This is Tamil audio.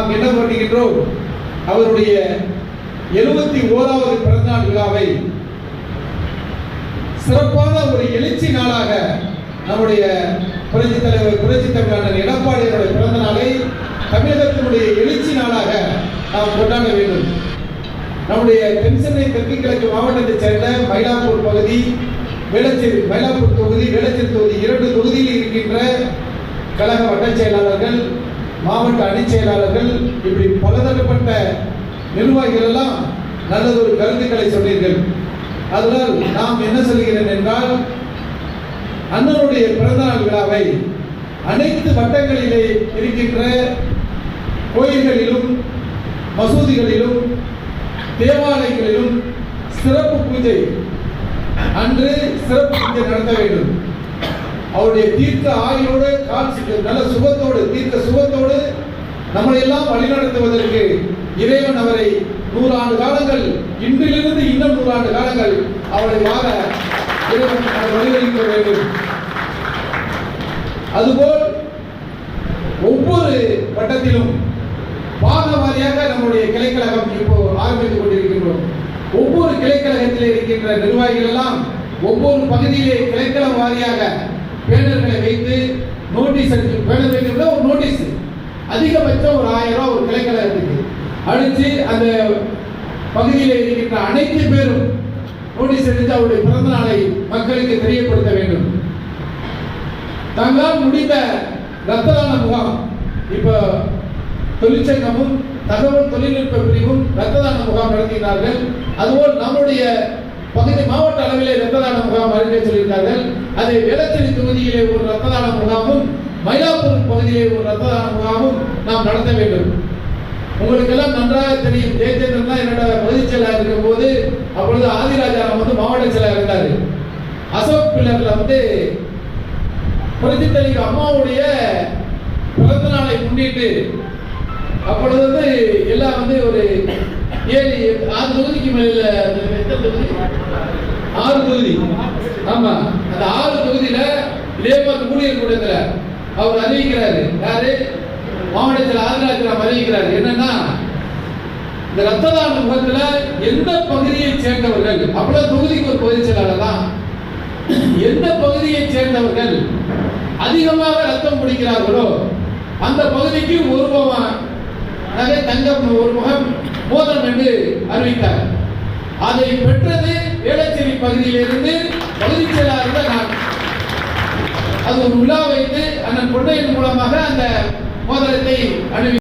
நாம் என்ன பண்ணுகின்றோம், அவருடைய 71வது பிறந்தநாள் விழாவை சிறப்பான ஒரு எழுச்சி நாளாக நம்முடைய புரட்சித் தலைவர் புரட்சித் தமிழர் எடப்பாடியாருடைய பிறந்த நாளை தமிழகத்தினுடைய எழுச்சி நாளாக நாம் கொண்டாட வேண்டும். நம்முடைய தென்சென்னை தெற்கு கிழக்கு மாவட்டத்தைச் சேர்ந்த மயிலாப்பூர் பகுதி, மயிலாப்பூர் தொகுதி, வேளச்சேரி தொகுதி 2 தொகுதியில் இருக்கின்ற கழக வட்டச் செயலாளர்கள், மாவட்ட அணிச் செயலாளர்கள், இப்படி பலதரப்பட்ட நிர்வாகிகள் எல்லாம் நல்லதொரு கருத்துக்களை சொன்னீர்கள். அதனால் நாம் என்ன சொல்கிறேன் என்றால், அண்ணனுடைய பிறந்தநாள் விழாவை அனைத்து வட்டங்களிலே இருக்கின்ற கோயில்களிலும், மசூதிகளிலும், தேவாலயங்களிலும் சிறப்பு பூஜை அன்று சிறப்பு பூஜை நடத்த வேண்டும். அவருடைய தீர்க்க ஆயுளோடு, நல்ல சுகத்தோடு, தீர்க்க சுகத்தோடு நம்மளை எல்லாம் வழிநடத்துவதற்கு இறைவன் அவரை 100 ஆண்டு காலங்கள், இன்றிலிருந்து இன்னும் 100 ஆண்டு காலங்கள் அவரை வாழ இறைவன் வழிவகுக்க வேண்டும். அதுபோல் ஒவ்வொரு வட்டத்திலும் பாக வாரியாக நம்முடைய கிளைக்கழகம் இப்போ ஆரம்பித்துக் கொண்டிருக்கின்றோம். ஒவ்வொரு கிளைக்கழகத்தில் இருக்கின்ற நிர்வாகிகள் எல்லாம் ஒவ்வொரு பகுதியிலே கிளைக்கழகம் வாரியாக பேனர்களை வைத்து நோட்டீஸ் அடித்து, பேனர் வைக்கிற ஒரு நோட்டீஸ் அதிகபட்சம் ஒரு 1000 ரூபாய் ஒரு கிளைக்கழகத்துக்கு அடித்து அந்த பகுதியில் இருக்கின்ற அனைத்து பேரும் நோட்டீஸ் அடித்து அவருடைய பிறந்த நாளை மக்களுக்கு தெரியப்படுத்த வேண்டும். தங்களால் முடிந்த இரத்த தான முகாம், இப்போ தொழிற்சங்கமும் தகவல் தொழில்நுட்ப பிரிவும் இரத்த தான முகாம் நடத்தினார்கள். அதுபோல் நம்முடைய பகுதி மாவட்ட அளவிலே இரத்த தான முகாம் அறிவிக்க சொல்லியிருந்தார்கள். அதை வேளச்சேரி தொகுதியிலே ஒரு இரத்த தான முகாமும், மயிலாப்பூர் பகுதியிலே ஒரு இரத்த தான முகாமும் நாம் நடத்த வேண்டும். உங்களுக்கு எல்லாம் நன்றாக தெரியும், ஜெயச்சந்திரன் தான் என்னோட பொதுச் செயலாளர் இருக்கும் போது, அப்பொழுது ஆதிராஜாராம் வந்து மாவட்ட செயலாளர் இருந்தார். அசோக் பில்லர்ல புரட்சித் தலைவர் அம்மாவுடைய பிறந்த நாளை முன்னிட்டு அப்பொழுது எல்லாம் ஒரு 6 தொகுதிக்கு மேல, 6 தொகுதி, ஆமா, அந்த 6 தொகுதியில இதேமாதிரி ஊழியர் கூட்டத்துல அவர் அறிவிக்கிறாரு. யாரு? மாவட்டத்தில் ஆதிராஜராம் அறிவிக்கிறாரு. என்னன்னா, இந்த ரத்த தான முகத்துல எந்த பகுதியை சேர்ந்தவர்கள், அப்பதான் தொகுதிக்கு ஒரு பொதுச் செயலாளர் தான், எந்த பகுதியை சேர்ந்தவர்கள் அதிகமாக ரத்தம் குடிக்கிறார்களோ அந்த பகுதிக்கு 1 பவன் நகை தங்கம், 1 முகம் மோதிரம் என்று அறிவித்தார். அதை பெற்றது வேளச்சேரி பகுதியிலிருந்து பகுதிச் செயலாளர் நான். அது ஒரு விழா வைத்து அண்ணன் பொன்னையன் மூலமாக அந்த மோதிரத்தை அணிவி